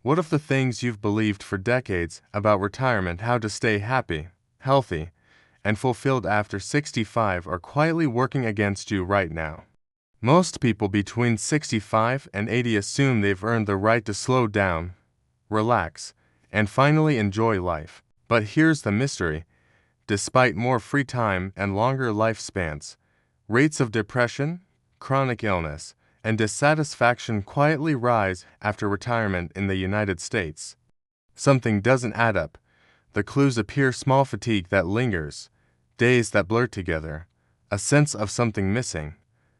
What if the things you've believed for decades about retirement, how to stay happy, healthy, and fulfilled after 65 are quietly working against you right now? Most people between 65 and 80 assume they've earned the right to slow down, relax, and finally enjoy life. But here's the mystery. Despite more free time and longer lifespans, rates of depression, chronic illness, and dissatisfaction quietly rise after retirement in the United States. Something doesn't add up. The clues appear: small fatigue that lingers, days that blur together, a sense of something missing.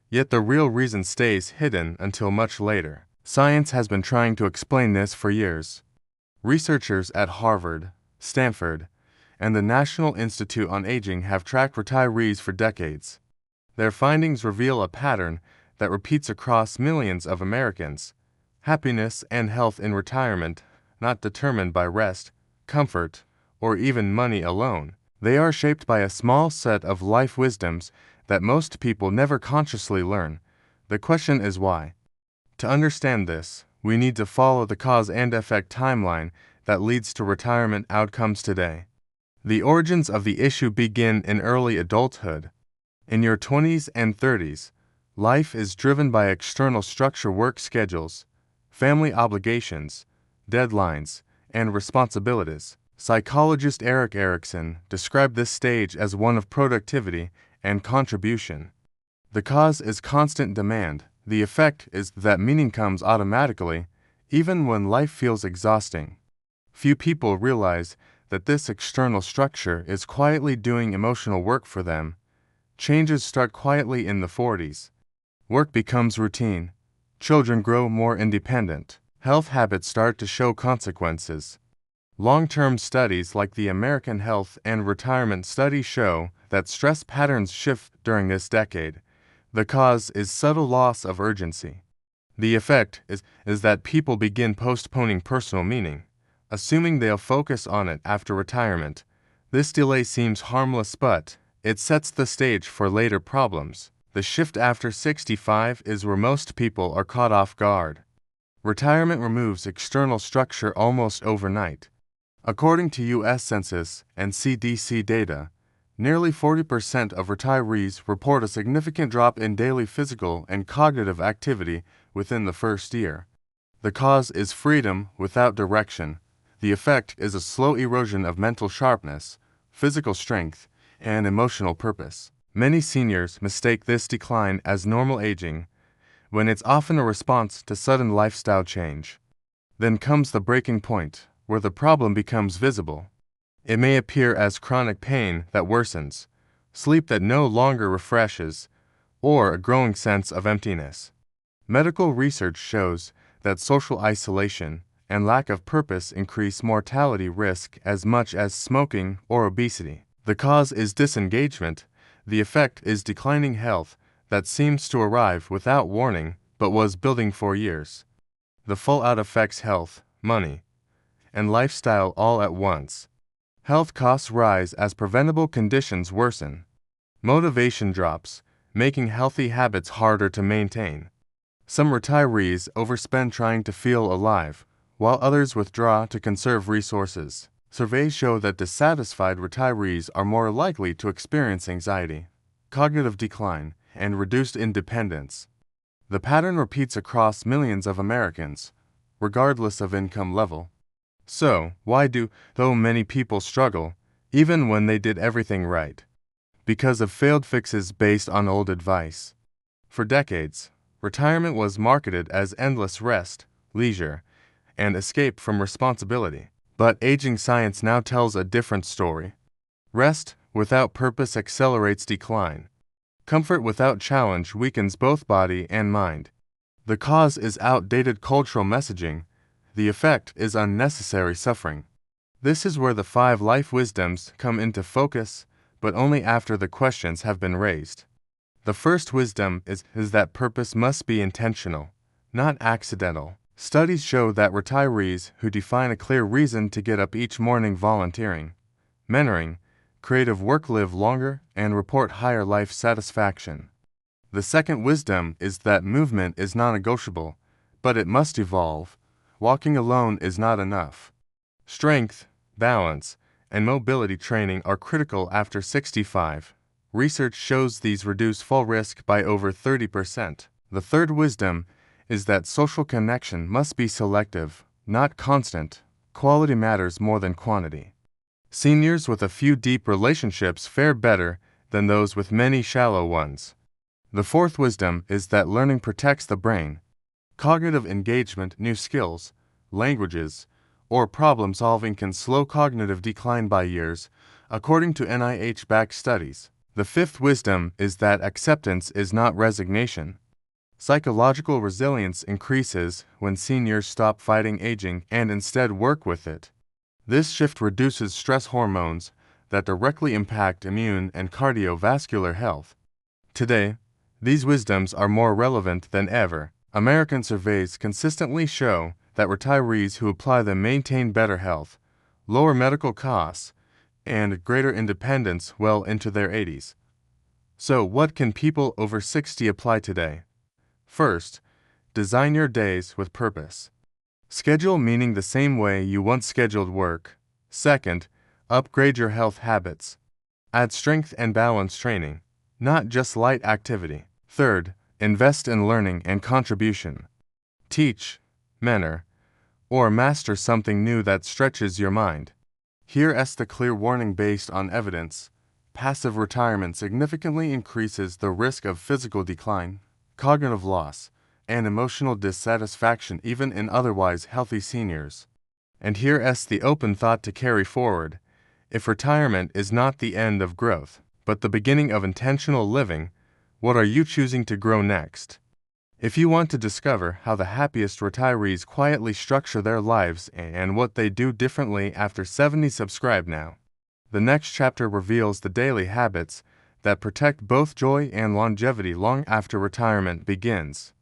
Yet the real reason stays hidden until much later. Science has been trying to explain this for years. Researchers at Harvard, Stanford, and the National Institute on Aging have tracked retirees for decades. Their findings reveal a pattern that repeats across millions of Americans. Happiness and health in retirement, not determined by rest, comfort, or even money alone. They are shaped by a small set of life wisdoms that most people never consciously learn. The question is why? To understand this, we need to follow the cause and effect timeline that leads to retirement outcomes today. The origins of the issue begin in early adulthood. In your 20s and 30s, life is driven by external structure: work schedules, family obligations, deadlines, and responsibilities. Psychologist Erik Erikson described this stage as one of productivity and contribution. The cause is constant demand. The effect is that meaning comes automatically, even when life feels exhausting. Few people realize that this external structure is quietly doing emotional work for them. Changes start quietly in the 40s. Work becomes routine. Children grow more independent. Health habits start to show consequences. Long-term studies like the American Health and Retirement Study show that stress patterns shift during this decade. The cause is subtle loss of urgency. The effect is that people begin postponing personal meaning, assuming they'll focus on it after retirement. This delay seems harmless, but it sets the stage for later problems. The shift after 65 is where most people are caught off guard. Retirement removes external structure almost overnight. According to U.S. Census and CDC data, nearly 40% of retirees report a significant drop in daily physical and cognitive activity within the first year. The cause is freedom without direction. The effect is a slow erosion of mental sharpness, physical strength, and emotional purpose. Many seniors mistake this decline as normal aging, when it's often a response to sudden lifestyle change. Then comes the breaking point, where the problem becomes visible. It may appear as chronic pain that worsens, sleep that no longer refreshes, or a growing sense of emptiness. Medical research shows that social isolation and lack of purpose increase mortality risk as much as smoking or obesity. The cause is disengagement. The effect is declining health that seems to arrive without warning but was building for years. The fallout affects health, money, and lifestyle all at once. Health costs rise as preventable conditions worsen. Motivation drops, making healthy habits harder to maintain. Some retirees overspend trying to feel alive, while others withdraw to conserve resources. Surveys show that dissatisfied retirees are more likely to experience anxiety, cognitive decline, and reduced independence. The pattern repeats across millions of Americans, regardless of income level. So, why do many people struggle, even when they did everything right? Because of failed fixes based on old advice. For decades, retirement was marketed as endless rest, leisure, and escape from responsibility. But aging science now tells a different story. Rest without purpose accelerates decline. Comfort without challenge weakens both body and mind. The cause is outdated cultural messaging. The effect is unnecessary suffering. This is where the 5 life wisdoms come into focus, but only after the questions have been raised. The first wisdom is that purpose must be intentional, not accidental. Studies show that retirees who define a clear reason to get up each morning, volunteering, mentoring, creative work, live longer and report higher life satisfaction. The second wisdom is that movement is non-negotiable, but it must evolve. walking alone is not enough. Strength, balance, and mobility training are critical after 65. Research shows these reduce fall risk by over 30%. The third wisdom is that social connection must be selective, not constant. Quality matters more than quantity. Seniors with a few deep relationships fare better than those with many shallow ones. The fourth wisdom is that learning protects the brain. Cognitive engagement, new skills, languages, or problem solving can slow cognitive decline by years, according to NIH-backed studies. The fifth wisdom is that acceptance is not resignation. Psychological resilience increases when seniors stop fighting aging and instead work with it. This shift reduces stress hormones that directly impact immune and cardiovascular health. Today, these wisdoms are more relevant than ever. American surveys consistently show that retirees who apply them maintain better health, lower medical costs, and greater independence well into their 80s. So, what can people over 60 apply today? First, design your days with purpose. Schedule meaning the same way you once scheduled work. Second, upgrade your health habits. Add strength and balance training, not just light activity. Third, invest in learning and contribution. Teach, mentor, or master something new that stretches your mind. Here's the clear warning based on evidence. Passive retirement significantly increases the risk of physical decline, cognitive loss, and emotional dissatisfaction even in otherwise healthy seniors. And here's the open thought to carry forward. If retirement is not the end of growth, but the beginning of intentional living, what are you choosing to grow next? If you want to discover how the happiest retirees quietly structure their lives and what they do differently after 70, subscribe now. The next chapter reveals the daily habits that protect both joy and longevity long after retirement begins.